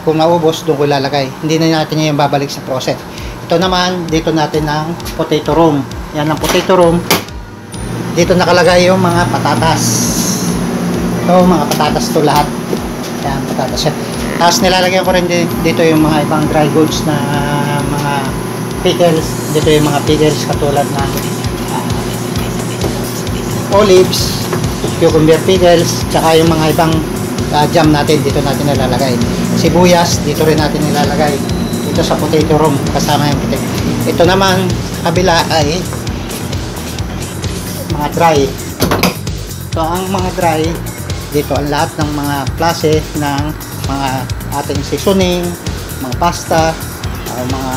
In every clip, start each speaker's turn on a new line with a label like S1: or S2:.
S1: kung naubos, doon ko ilalagay. Hindi na natin yung babalik sa process. Ito naman, dito natin ng potato room. Yan ang potato room. Dito nakalagay yung mga patatas. Ito, mga patatas to lahat. Yan, patatas yan. Tapos nilalagyan ko rin dito yung mga ibang dry goods na mga pickles. Dito yung mga pickles katulad ng olives, cucumber pickles, tsaka yung mga ibang jam natin, dito natin nilalagay. Sibuyas, dito rin natin nilalagay. Dito sa potato room, kasama yung potato. Ito naman, kabila ay mga dry. So, ang mga dry, dito ang lahat ng mga klase ng mga ating seasoning, mga pasta, mga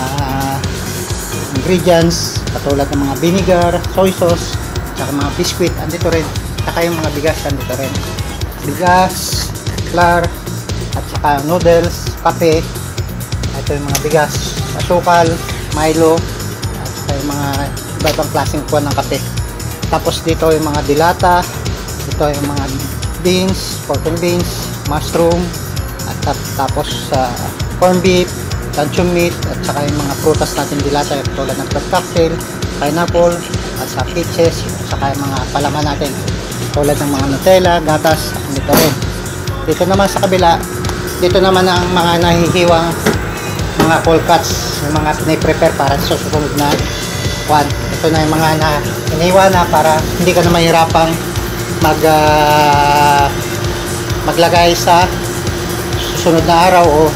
S1: ingredients, katulad ng mga vinegar, soy sauce, tsaka mga biscuit, andito rin. Tsaka yung mga bigas, andito rin. Bigas, flour, at saka noodles, kape. Ito yung mga bigas, asukal, Milo, at saka yung mga iba-ibang klaseng kuha ng kape. Tapos dito yung mga dilata, ito yung mga beans, pork and beans, mushroom, at tapos corned beef, luncheon meat, at saka yung mga prutas natin dilata, tulad ng fruit cocktail, pineapple, at saka peaches, at saka yung mga palaman natin tulad ng mga Nutella, gatas, dito rin. Dito naman sa kabila, dito naman ang mga nahihiwang mga cold cuts, yung mga piniprepare para sa susunod na one. Ito na yung mga iniwan na para hindi ka na mahirapang maglagay sa susunod na araw o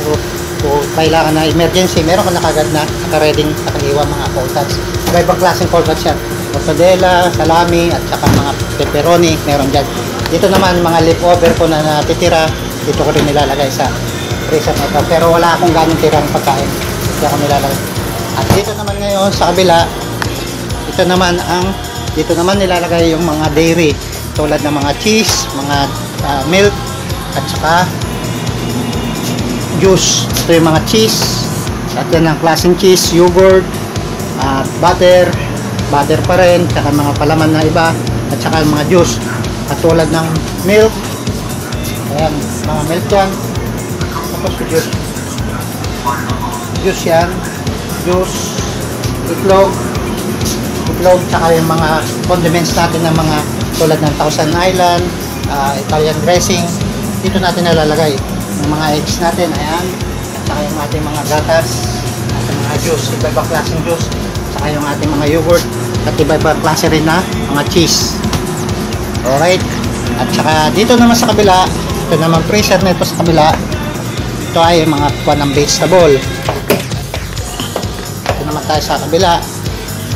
S1: kailangan na emergency, meron ka na kagad na naka-ready, nakahiwa mga cold cuts. Iba-ibang klaseng cold cuts yan. Mortadella, salami, at saka mga pepperoni, meron dyan. Dito naman, mga leftover ko na natitira, dito ko rin nilalagay sa freezer na ito. Pero wala akong ganong tirang pagkain. Dito ako nilalagay. At dito naman ngayon, sa kabila, dito naman nilalagay yung mga dairy, tulad ng mga cheese, mga milk, at saka juice. Ito yung mga cheese, at yan ang klaseng cheese, yogurt, butter pa rin, saka mga palaman na iba, at saka mga juice, at tulad ng milk, ayan, mga milk yan, tapos juice yan, itlog, saka yung mga condiments natin ng mga tulad ng Thousand Island, Italian dressing, dito natin nalalagay yung mga eggs natin, ayan, at saka yung ating mga gatas, at mga juice, iba-ibang klaseng juice, saka yung ating mga yogurt, at iba-ibang klase rin na mga cheese. Alright, at saka dito naman sa kabila, ito naman freezer na ito sa kabila, ito ay mga kuha ng vegetable. Ito naman tayo sa kabila,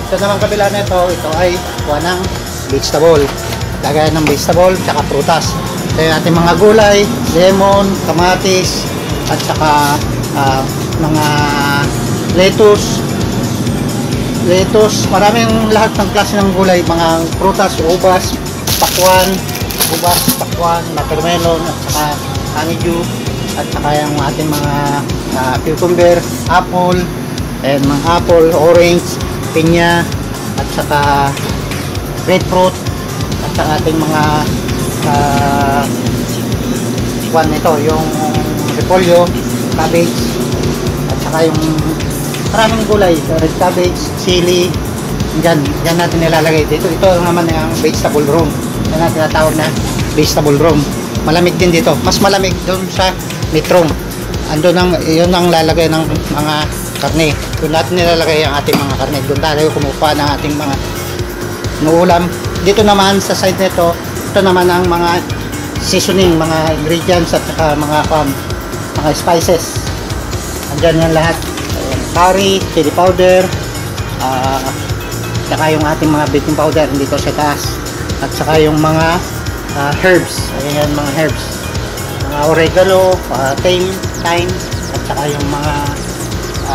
S1: ito naman kabila na ito ay kuha ng vegetable, lagayan ng vegetable, saka prutas. Ito yung ating mga gulay, lemon, kamatis, at saka mga lettuce, maraming lahat ng klase ng gulay, mga prutas, ubas, pakwan, watermelon, at saka honeydew, at saka yung ating mga cucumber, apple, and mga apple, orange, pinya, at saka grapefruit, at saka ating mga ito, yung repolyo, cabbage, at saka yung maraming gulay, red cabbage, chili, dyan natin nilalagay dito. Ito naman yung vegetable room, yan ang tinatawag na vegetable room. Malamig din dito, mas malamig doon sa meat room. Yun ang lalagay ng mga karne, doon natin nilalagay ang ating mga karne, doon tayo kumukuha ng ating mga nuulam. Dito naman sa side nito, ito naman ang mga seasoning, mga ingredients, at saka mga spices. Andyan yan lahat, curry, chili powder, saka yung ating mga baking powder dito sa taas, at saka yung mga herbs, ayan, mga herbs, mga oregano, thyme, at saka yung mga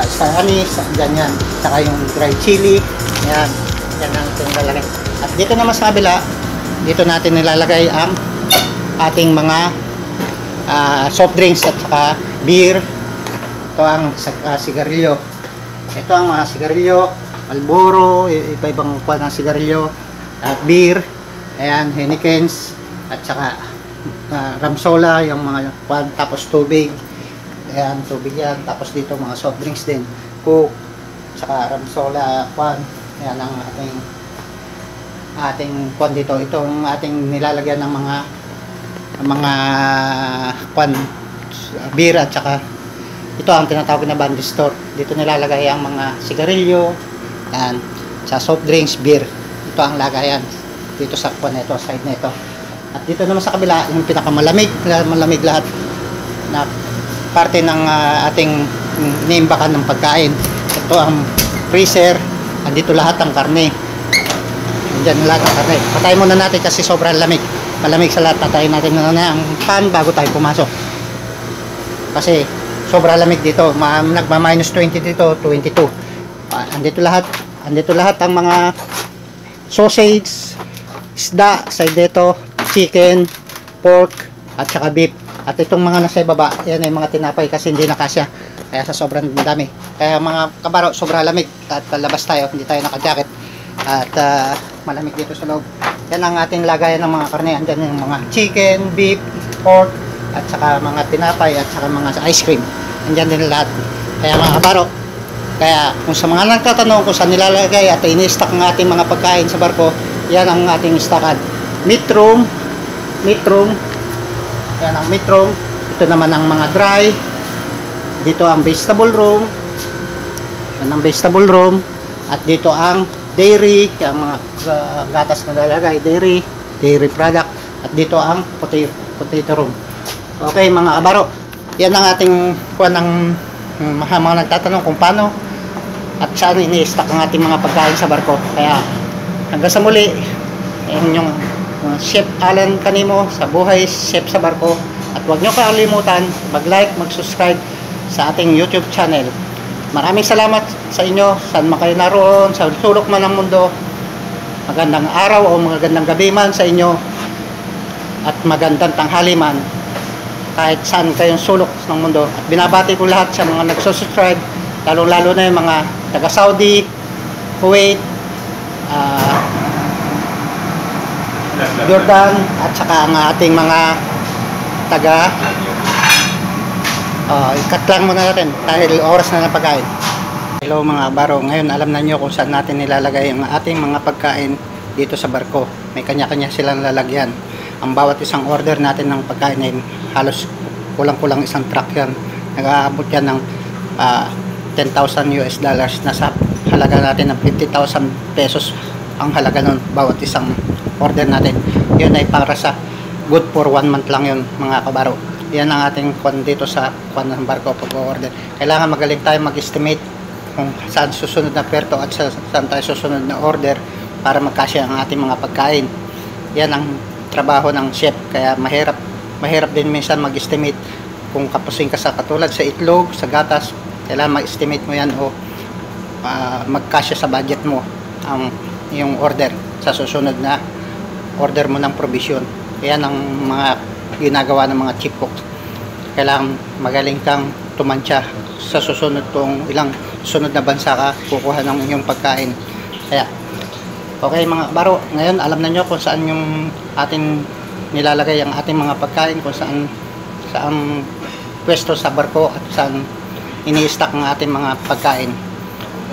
S1: star anise, ganyan, at saka yung dried chili, yan ang nilalagay. At dito naman sa kabila, dito natin nilalagay ang ating mga soft drinks at saka beer. Ito ang sigarilyo. Ito ang mga sigarilyo, Marlboro, iba-ibang kuha ng sigarilyo, at beer, ayan, Heinekens, at saka Ramsola, yung mga kuha, tapos tubig, Ayan, tubig yan. Tapos dito mga soft drinks din. Coke, saka Ramsola, kwan. Ayan ang ating kwan dito. Itong ating nilalagyan ng mga kwan, beer at saka ito ang tinatawag na band store. Dito nilalagay ang mga sigarilyo, yan, sa soft drinks, beer. Ito ang lagayan dito sa kwan nito, side nito. At dito naman sa kabila, yung pinakamalamig, malamig lahat na parte ng ating iniimbakan ng pagkain. Ito ang freezer, andito lahat ang karne. Andiyan lahat ang karne. Patayin muna natin kasi sobrang lamig. Malamig sa lahat. Patayin natin muna ang pan bago tayo pumasok. Kasi sobrang lamig dito. Nagma-minus 20 dito, 22. Andito lahat ang mga sausage, isda, side dito, chicken, pork, at saka beef. At itong mga nasa ibaba, yan ay mga tinapay kasi hindi nakasya. Kaya sa sobrang dami. Kaya mga kabaro, sobrang lamig. At palabas tayo, hindi tayo naka-jacket. At malamig dito sa loob. Yan ang ating lagayan ng mga karne. Andyan yung mga chicken, beef, pork, at saka mga tinapay, at saka mga ice cream. Andyan din lahat. Kaya mga kabaro, kaya kung sa mga nagtatanong kung saan nilalagay at ini-stock ng ating mga pagkain sa barko, yan ang ating stockan. Meat room. Yan ang meat room. Ito naman ang mga dry. Dito ang vegetable room. Yan ang vegetable room. At dito ang dairy, yung mga gatas na lalagay, dairy product. At dito ang potato room. Okay mga kabaro, yan ang ating kuha ng mga nagtatanong kung paano at saan ini-stock ang ating mga pagkain sa barko. Kaya hanggang sa muli, yung Chef Alan Canimo sa Buhay Chef sa Barko. At huwag nyo kalimutan mag-like, mag-subscribe sa ating YouTube channel. Maraming salamat sa inyo, saan man kayo naroon, sa sulok man ng mundo. Magandang araw o magandang gabi man sa inyo, at magandang tanghali man kahit saan kayong sulok ng mundo. At binabati ko lahat sa mga nagsusubscribe, lalo na yung mga taga Saudi, Kuwait, Jordan, at saka ang ating mga taga ikat lang muna natin dahil oras na ng pagkain. Hello mga baro, ngayon alam na nyo kung saan natin nilalagay ang ating mga pagkain dito sa barko. May kanya-kanya silang lalagyan. Ang bawat isang order natin ng pagkain ay halos kulang-kulang isang truck yan. Nag-aabot yan ng 10,000 US dollars. Nasa halaga natin ng 50,000 pesos ang halaga nun bawat isang order natin. Yun ay para sa good for 1 month lang yun mga kabaro. Yan ang ating kwan dito sa kwan ng barko pag-order. Kailangan magaling tayo mag-estimate kung saan susunod na perto at saan tayo susunod na order para magkasya ang ating mga pagkain. Yan ang trabaho ng chef. Kaya mahirap din minsan mag-estimate kung kapusing ka sa katulad sa itlog, sa gatas. Kailangan mag-estimate mo yan o magkasya sa budget mo ang yung order sa susunod na order mo ng provision. Yan ang mga ginagawa ng mga chief cooks. Kailangan magaling kang tumansya sa susunod kung ilang sunod na bansa ka kukuha ng inyong pagkain. Kaya okay mga baro, ngayon alam na nyo kung saan yung ating nilalagay ang ating mga pagkain, kung saan pwesto sa barko at saan ini-stock ang ating mga pagkain.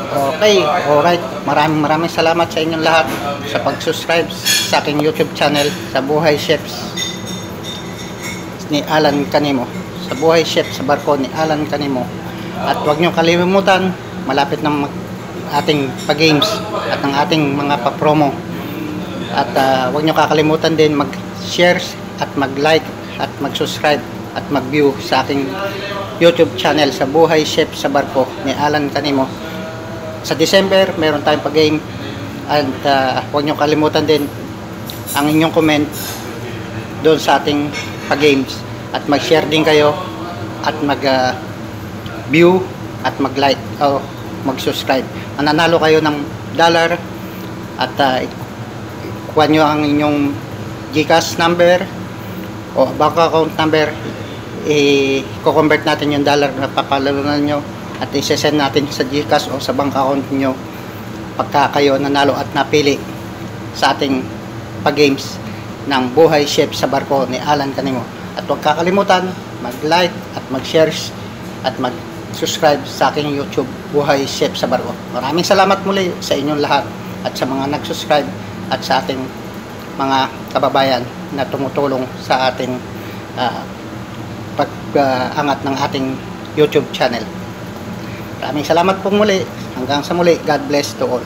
S1: Okay, alright. Maraming salamat sa inyong lahat sa pag-subscribe sa aking YouTube channel sa Buhay Chefs ni Alan Canimo. Sa Buhay Chef sa Barko ni Alan Canimo. At huwag nyo kalimutan, malapit ng ating pag-games at ng ating mga pa-promo. At huwag nyo kakalimutan din mag-share at mag-like at mag-subscribe at mag-view sa aking YouTube channel sa Buhay Chef sa Barko ni Alan Canimo. Sa December, meron tayong pag-game. At huwag nyo kalimutan din ang inyong comment doon sa ating pag-games. At mag-share din kayo at mag-view at mag-like o mag-subscribe. Mananalo kayo ng dollar at kuha nyo ang inyong GCash number o bank account number. I-convert natin yung dollar na papalalunan nyo at i-send natin sa GCash o sa bank account nyo pagka kayo nanalo at napili sa ating pag-games ng Buhay Chef sa Barko ni Alan Canimo. At huwag kakalimutan mag-like at mag-share at mag-subscribe sa aking YouTube Buhay Chef sa Barko. Maraming salamat muli sa inyong lahat at sa mga nag-subscribe at sa ating mga kababayan na tumutulong sa ating pag-angat ng ating YouTube channel. Maraming salamat po muli. Hanggang sa muli. God bless to all.